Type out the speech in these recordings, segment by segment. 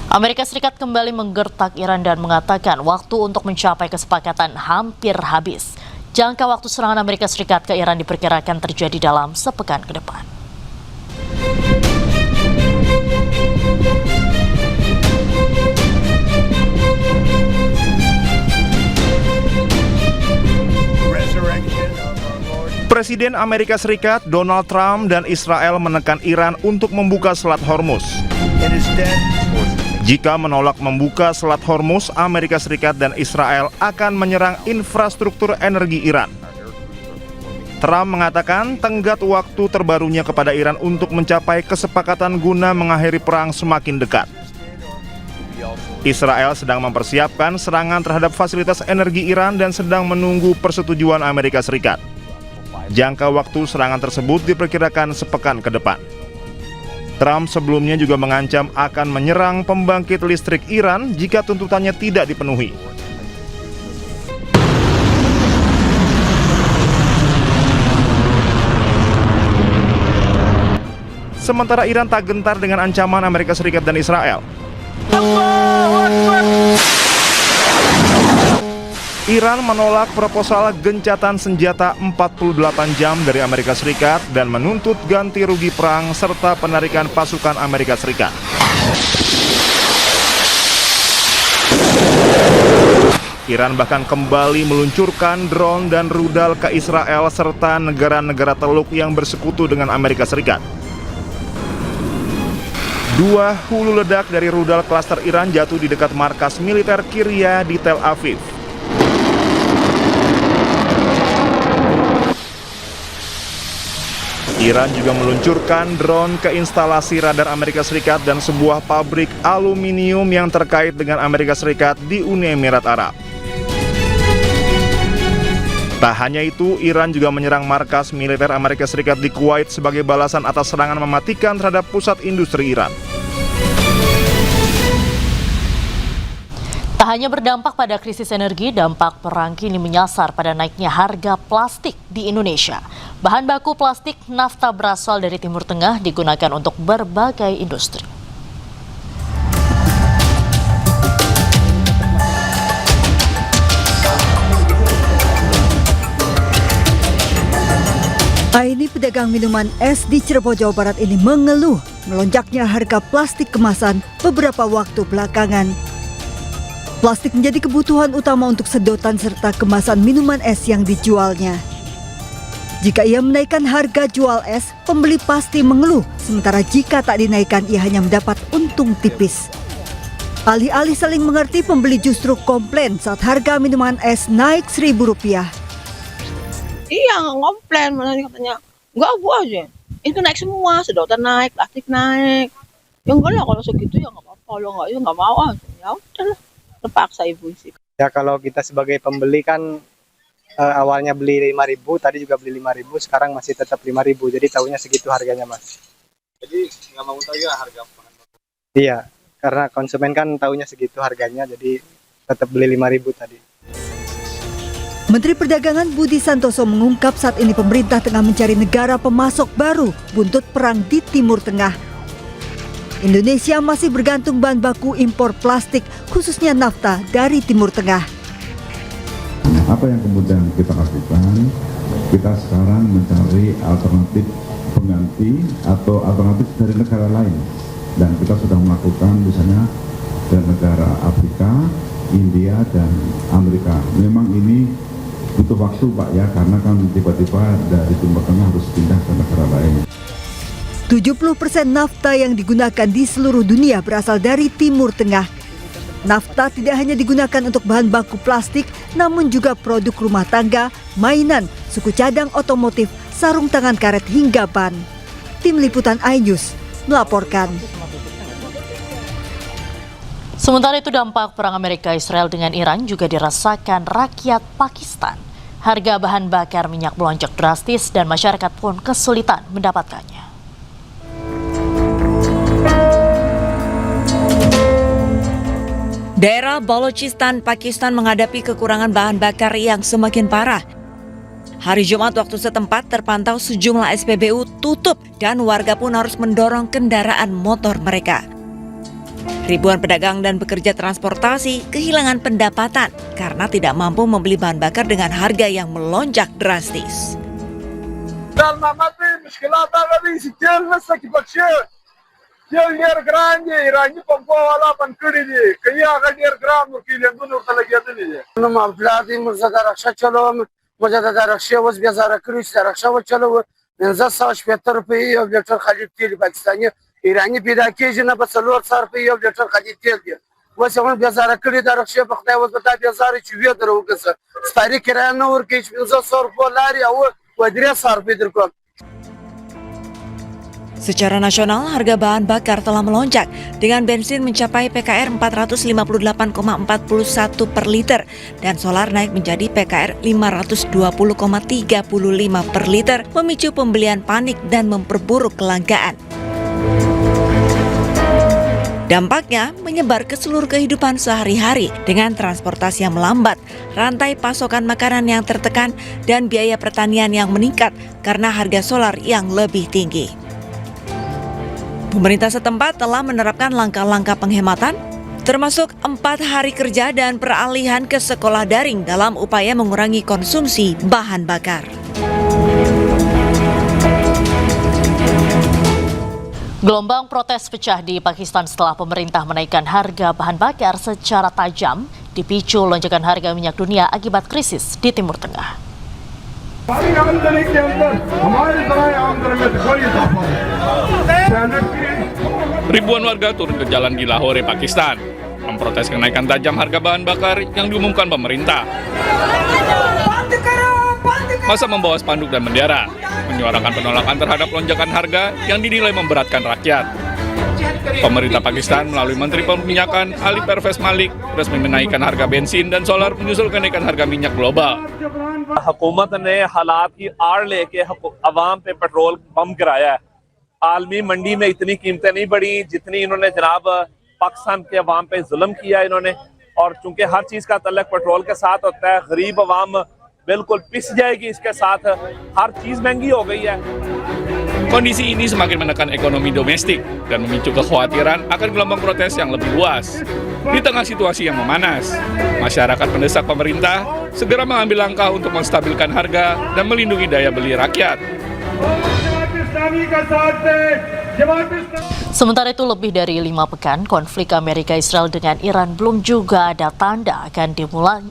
Amerika Serikat kembali menggertak Iran dan mengatakan waktu untuk mencapai kesepakatan hampir habis. Jangka waktu serangan Amerika Serikat ke Iran diperkirakan terjadi dalam sepekan ke depan. Presiden Amerika Serikat Donald Trump dan Israel menekan Iran untuk membuka Selat Hormuz. Jika menolak membuka Selat Hormuz, Amerika Serikat dan Israel akan menyerang infrastruktur energi Iran. Trump mengatakan tenggat waktu terbarunya kepada Iran untuk mencapai kesepakatan guna mengakhiri perang semakin dekat. Israel sedang mempersiapkan serangan terhadap fasilitas energi Iran dan sedang menunggu persetujuan Amerika Serikat. Jangka waktu serangan tersebut diperkirakan sepekan ke depan. Trump sebelumnya juga mengancam akan menyerang pembangkit listrik Iran jika tuntutannya tidak dipenuhi. Sementara Iran tak gentar dengan ancaman Amerika Serikat dan Israel. Iran menolak proposal gencatan senjata 48 jam dari Amerika Serikat dan menuntut ganti rugi perang serta penarikan pasukan Amerika Serikat. Iran bahkan kembali meluncurkan drone dan rudal ke Israel serta negara-negara Teluk yang bersekutu dengan Amerika Serikat. Dua hulu ledak dari rudal klaster Iran jatuh di dekat markas militer Kiryat di Tel Aviv. Iran juga meluncurkan drone ke instalasi radar Amerika Serikat dan sebuah pabrik aluminium yang terkait dengan Amerika Serikat di Uni Emirat Arab. Tak hanya itu, Iran juga menyerang markas militer Amerika Serikat di Kuwait sebagai balasan atas serangan mematikan terhadap pusat industri Iran. Tak hanya berdampak pada krisis energi, dampak perang kini menyasar pada naiknya harga plastik di Indonesia. Bahan baku plastik nafta berasal dari Timur Tengah digunakan untuk berbagai industri. Aini pedagang minuman es di Cirebon, Jawa Barat ini mengeluh melonjaknya harga plastik kemasan beberapa waktu belakangan. Plastik menjadi kebutuhan utama untuk sedotan serta kemasan minuman es yang dijualnya. Jika ia menaikkan harga jual es, pembeli pasti mengeluh, sementara jika tak dinaikkan ia hanya mendapat untung tipis. Alih-alih saling mengerti, pembeli justru komplain saat harga minuman es naik Rp1.000. Iya, komplain, malah katanya, enggak bu aja, itu naik semua, sedotan naik, plastik naik. Ya enggak lah, kalau segitu ya enggak apa-apa, kalau enggak ya enggak mau aja, ya udahlah, terpaksa ibu sih. Ya kalau kita sebagai pembeli kan awalnya beli 5.000, tadi juga beli 5.000, sekarang masih tetap 5.000, jadi tahunya segitu harganya mas. Jadi nggak mau tahu ya harga bahan baku? Iya, karena konsumen kan tahunya segitu harganya, jadi tetap beli 5.000 tadi. Menteri Perdagangan Budi Santoso mengungkap saat ini pemerintah tengah mencari negara pemasok baru buntut perang di Timur Tengah. Indonesia masih bergantung bahan baku impor plastik, khususnya nafta dari Timur Tengah. Apa yang kemudian kita lakukan? Kita sekarang mencari alternatif pengganti atau alternatif dari negara lain. Dan kita sudah melakukan misalnya dari negara Afrika, India, dan Amerika. Memang ini butuh waktu Pak ya, karena kan tiba-tiba dari Timur Tengah harus pindah ke negara lain. 70% nafta yang digunakan di seluruh dunia berasal dari Timur Tengah. Nafta tidak hanya digunakan untuk bahan baku plastik, namun juga produk rumah tangga, mainan, suku cadang otomotif, sarung tangan karet hingga ban. Tim Liputan iNews melaporkan. Sementara itu dampak perang Amerika Israel dengan Iran juga dirasakan rakyat Pakistan. Harga bahan bakar minyak melonjak drastis dan masyarakat pun kesulitan mendapatkannya. Daerah Balochistan, Pakistan menghadapi kekurangan bahan bakar yang semakin parah. Hari Jumat waktu setempat terpantau sejumlah SPBU tutup dan warga pun harus mendorong kendaraan motor mereka. Ribuan pedagang dan pekerja transportasi kehilangan pendapatan karena tidak mampu membeli bahan bakar dengan harga yang melonjak drastis. ایرانی پیدا کیږي نه په 400 روپۍ یو لیټر خالي تیل دی اوس هم بیزاره کړي د رخصه په خدای وځ په بیزاره چې وی درو کسه ستاري کرایه نه ورکې چې 500 روپۍ لاري او و 300 روپۍ درکو. Secara nasional, harga bahan bakar telah melonjak dengan bensin mencapai PKR 458,41 per liter dan solar naik menjadi PKR 520,35 per liter, memicu pembelian panik dan memperburuk kelangkaan. Dampaknya menyebar ke seluruh kehidupan sehari-hari dengan transportasi yang melambat, rantai pasokan makanan yang tertekan, dan biaya pertanian yang meningkat karena harga solar yang lebih tinggi. Pemerintah setempat telah menerapkan langkah-langkah penghematan, termasuk 4 hari kerja dan peralihan ke sekolah daring dalam upaya mengurangi konsumsi bahan bakar. Gelombang protes pecah di Pakistan setelah pemerintah menaikkan harga bahan bakar secara tajam, dipicu lonjakan harga minyak dunia akibat krisis di Timur Tengah. Ribuan warga turun ke jalan di Lahore, Pakistan, memprotes kenaikan tajam harga bahan bakar yang diumumkan pemerintah. Masa membawa spanduk dan bendera, menyuarakan penolakan terhadap lonjakan harga yang dinilai memberatkan rakyat. Pemerintah Pakistan melalui Menteri Peminyakan Ali Pervez Malik resmi menaikkan harga bensin dan solar menyusul kenaikan harga minyak global. हुकूमत ने हालात की आड़ लेके अवाम पे petrol bomb गिराया है। आलमी मंडी में इतनी कीमतें नहीं बढ़ी जितनी इन्होंने जनाब पाकिस्तान के अवाम पे जुल्म किया इन्होंने, और चूंकि हर चीज का तल्लक पेट्रोल के साथ होता है, गरीब अवाम बिल्कुल पिस जाएगी इसके साथ, हर चीज महंगी हो गई है. Kondisi ini semakin menekan ekonomi domestik dan memicu kekhawatiran akan gelombang protes yang lebih luas. Di tengah situasi yang memanas, masyarakat mendesak pemerintah segera mengambil langkah untuk menstabilkan harga dan melindungi daya beli rakyat. Sementara itu, lebih dari 5 pekan konflik Amerika-Israel dengan Iran belum juga ada tanda akan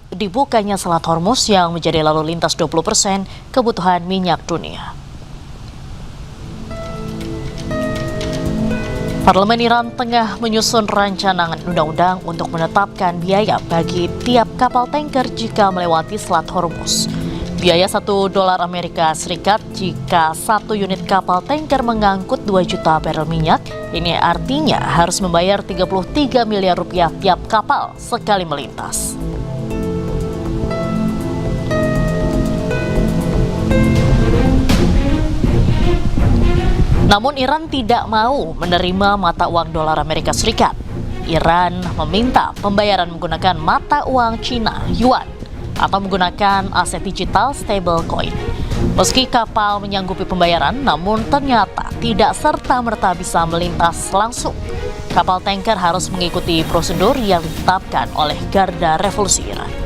dibukanya Selat Hormuz yang menjadi lalu lintas 20% kebutuhan minyak dunia. Parlemen Iran tengah menyusun rancangan undang-undang untuk menetapkan biaya bagi tiap kapal tanker jika melewati Selat Hormuz. Biaya $1 Amerika Serikat jika 1 unit kapal tanker mengangkut 2 juta barel minyak. Ini artinya harus membayar 33 miliar rupiah tiap kapal sekali melintas. Namun Iran tidak mau menerima mata uang dolar Amerika Serikat. Iran meminta pembayaran menggunakan mata uang Cina, yuan, atau menggunakan aset digital stablecoin. Meski kapal menyanggupi pembayaran, namun ternyata tidak serta-merta bisa melintas langsung. Kapal tanker harus mengikuti prosedur yang ditetapkan oleh Garda Revolusi Iran.